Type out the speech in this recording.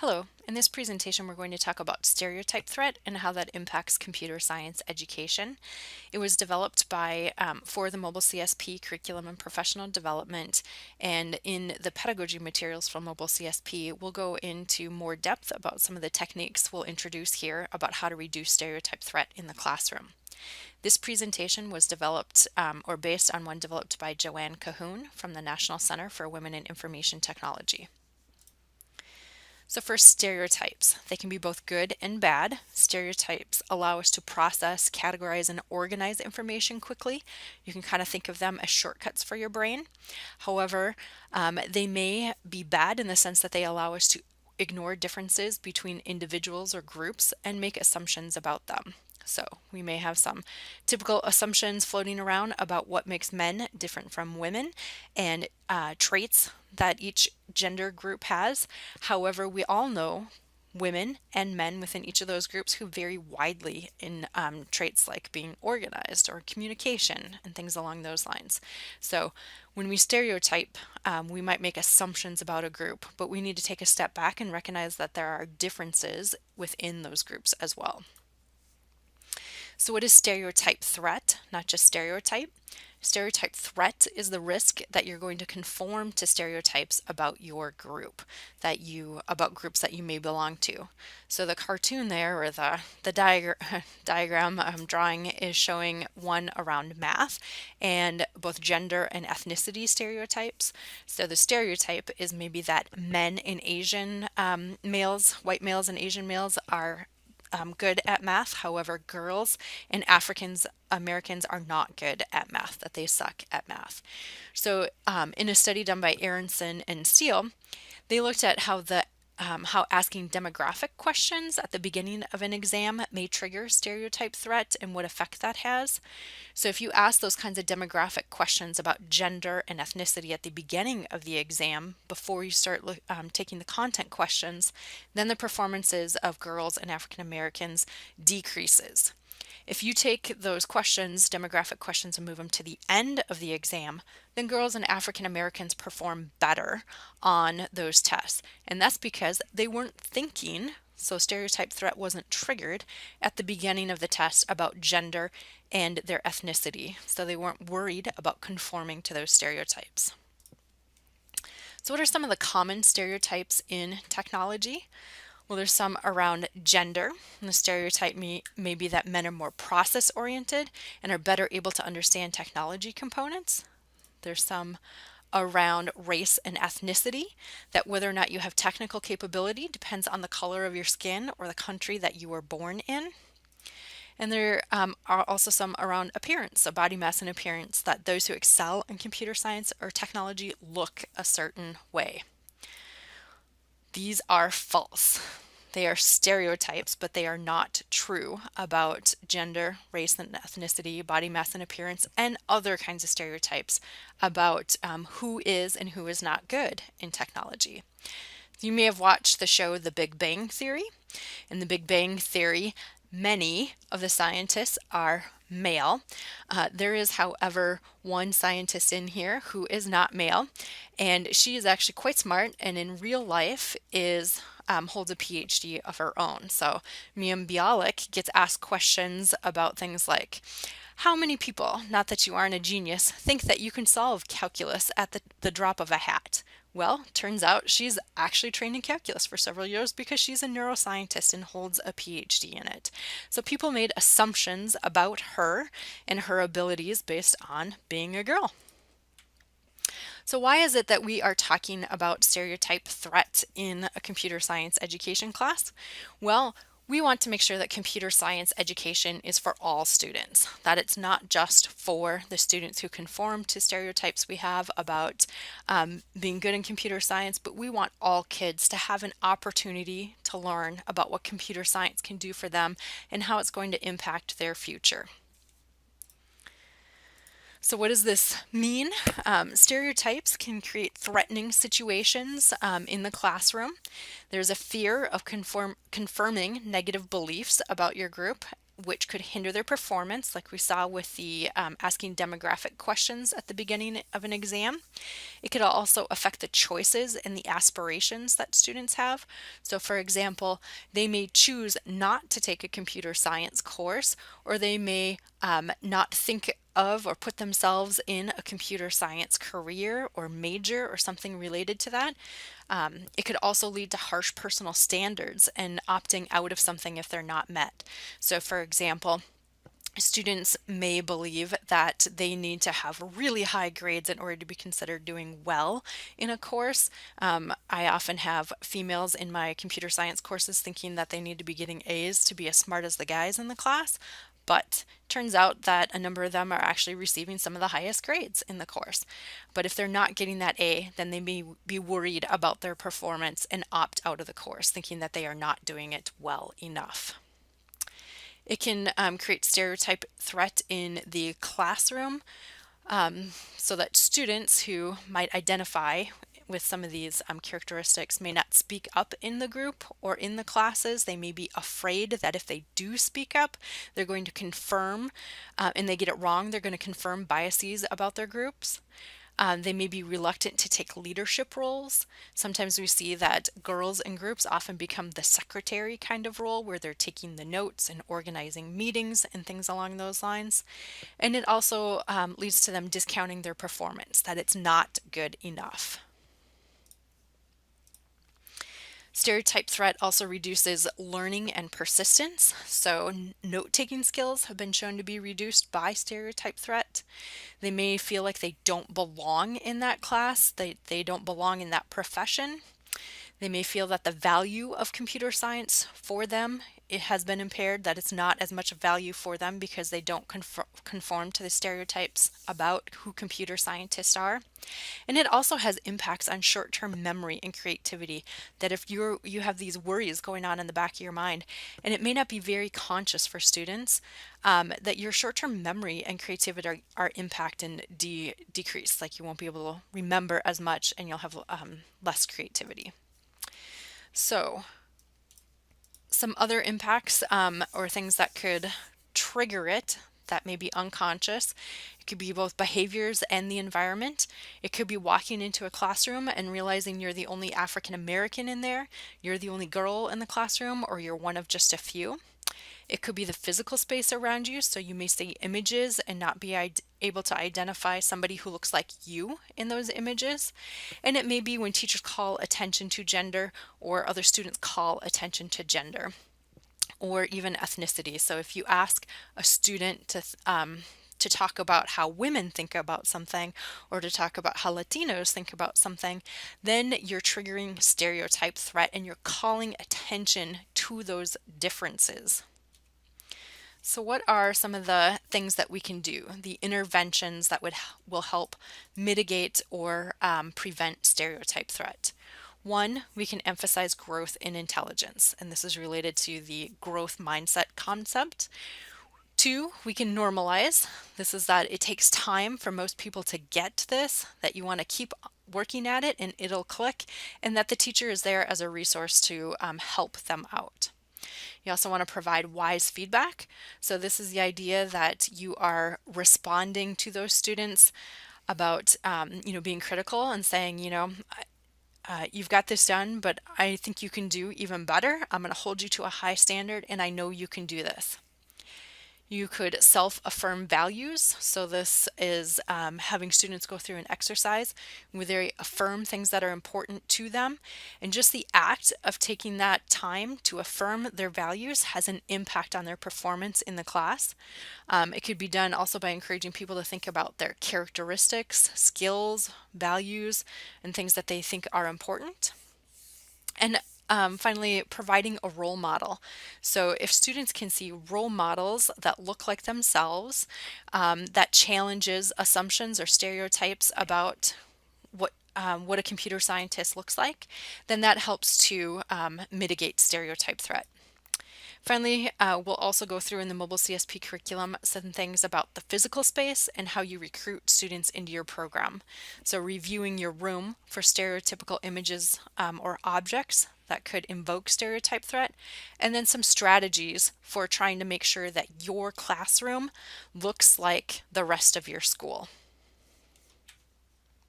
Hello, in this presentation we're going to talk about stereotype threat and how that impacts computer science education. It was developed for the mobile CSP curriculum and professional development, and in the pedagogy materials for mobile CSP we'll go into more depth about some of the techniques we'll introduce here about how to reduce stereotype threat in the classroom. This presentation was developed or based on one developed by Joanne Cahoon from the National Center for Women in Information Technology. So first, stereotypes. They can be both good and bad. Stereotypes allow us to process, categorize, and organize information quickly. You can kind of think of them as shortcuts for your brain. However, they may be bad in the sense that they allow us to ignore differences between individuals or groups and make assumptions about them. So we may have some typical assumptions floating around about what makes men different from women and traits that each gender group has. However, we all know women and men within each of those groups who vary widely in traits like being organized or communication and things along those lines. So when we stereotype, we might make assumptions about a group, but we need to take a step back and recognize that there are differences within those groups as well. So what is stereotype threat? Not just stereotype. Stereotype threat is the risk that you're going to conform to stereotypes about your group, about groups that you may belong to. So the cartoon there, or the diagram I'm drawing, is showing one around math and both gender and ethnicity stereotypes. So the stereotype is maybe that men and Asian males, white males and Asian males are good at math. However, girls and Africans Americans are not good at math, that they suck at math. So in a study done by Aronson and Steele, they looked at how asking demographic questions at the beginning of an exam may trigger stereotype threat and what effect that has. So if you ask those kinds of demographic questions about gender and ethnicity at the beginning of the exam before you start taking the content questions, then the performances of girls and African Americans decreases. If you take those questions, demographic questions, and move them to the end of the exam, then girls and African Americans perform better on those tests. And that's because they weren't thinking, so stereotype threat wasn't triggered at the beginning of the test about gender and their ethnicity. So they weren't worried about conforming to those stereotypes. So what are some of the common stereotypes in technology? Well, there's some around gender, and the stereotype may be that men are more process-oriented and are better able to understand technology components. There's some around race and ethnicity, that whether or not you have technical capability depends on the color of your skin or the country that you were born in. And there are also some around appearance, so body mass and appearance, that those who excel in computer science or technology look a certain way. These are false. They are stereotypes, but they are not true about gender, race and ethnicity, body mass and appearance, and other kinds of stereotypes about who is and who is not good in technology. You may have watched the show The Big Bang Theory. In The Big Bang Theory, many of the scientists are male. There is, however, one scientist in here who is not male, and she is actually quite smart, and in real life holds a PhD of her own. So Mia Bialik gets asked questions about things like, how many people, not that you aren't a genius, think that you can solve calculus at the drop of a hat? Well, turns out she's actually trained in calculus for several years because she's a neuroscientist and holds a PhD in it. So people made assumptions about her and her abilities based on being a girl. So why is it that we are talking about stereotype threat in a computer science education class? Well, we want to make sure that computer science education is for all students, that it's not just for the students who conform to stereotypes we have about being good in computer science, but we want all kids to have an opportunity to learn about what computer science can do for them and how it's going to impact their future. So what does this mean? Stereotypes can create threatening situations in the classroom. There's a fear of confirming negative beliefs about your group, which could hinder their performance, like we saw with the asking demographic questions at the beginning of an exam. It could also affect the choices and the aspirations that students have. So for example, they may choose not to take a computer science course, or they may not think of or put themselves in a computer science career or major or something related to that. It could also lead to harsh personal standards and opting out of something if they're not met. So for example, students may believe that they need to have really high grades in order to be considered doing well in a course. I often have females in my computer science courses thinking that they need to be getting A's to be as smart as the guys in the class, but turns out that a number of them are actually receiving some of the highest grades in the course. But if they're not getting that A, then they may be worried about their performance and opt out of the course, thinking that they are not doing it well enough. It can create stereotype threat in the classroom, so that students who might identify with some of these characteristics may not speak up in the group or in the classes. They may be afraid that if they do speak up, they're going to confirm, and they get it wrong, they're going to confirm biases about their groups. They may be reluctant to take leadership roles. Sometimes we see that girls in groups often become the secretary kind of role, where they're taking the notes and organizing meetings and things along those lines. And it also leads to them discounting their performance, that it's not good enough. Stereotype threat also reduces learning and persistence. So note-taking skills have been shown to be reduced by stereotype threat. They may feel like they don't belong in that class, they don't belong in that profession. They may feel that the value of computer science for them, it has been impaired, that it's not as much value for them because they don't conform to the stereotypes about who computer scientists are. And it also has impacts on short-term memory and creativity, that if you have these worries going on in the back of your mind, and it may not be very conscious for students, that your short-term memory and creativity are impacted and decreased, like you won't be able to remember as much and you'll have less creativity. So some other impacts or things that could trigger it that may be unconscious. It could be both behaviors and the environment. It could be walking into a classroom and realizing you're the only African American in there, you're the only girl in the classroom, or you're one of just a few. It could be the physical space around you, so you may see images and not be able to identify somebody who looks like you in those images. And it may be when teachers call attention to gender or other students call attention to gender, or even ethnicity. So if you ask a student to talk about how women think about something, or to talk about how Latinos think about something, then you're triggering stereotype threat and you're calling attention to those differences. So what are some of the things that we can do, the interventions that will help mitigate or prevent stereotype threat? One, we can emphasize growth in intelligence, and this is related to the growth mindset concept. Two, we can normalize. This is that it takes time for most people to get this, that you want to keep working at it and it'll click, and that the teacher is there as a resource to help them out. You also want to provide wise feedback. So this is the idea that you are responding to those students about, being critical and saying, you've got this done, but I think you can do even better. I'm going to hold you to a high standard, and I know you can do this. You could self-affirm values. So this is having students go through an exercise where they affirm things that are important to them. And just the act of taking that time to affirm their values has an impact on their performance in the class. It could be done also by encouraging people to think about their characteristics, skills, values, and things that they think are important. And finally, providing a role model. So if students can see role models that look like themselves, that challenges assumptions or stereotypes about what a computer scientist looks like, then that helps to mitigate stereotype threat. Finally, we'll also go through in the mobile CSP curriculum some things about the physical space and how you recruit students into your program. So reviewing your room for stereotypical images or objects that could invoke stereotype threat, and then some strategies for trying to make sure that your classroom looks like the rest of your school.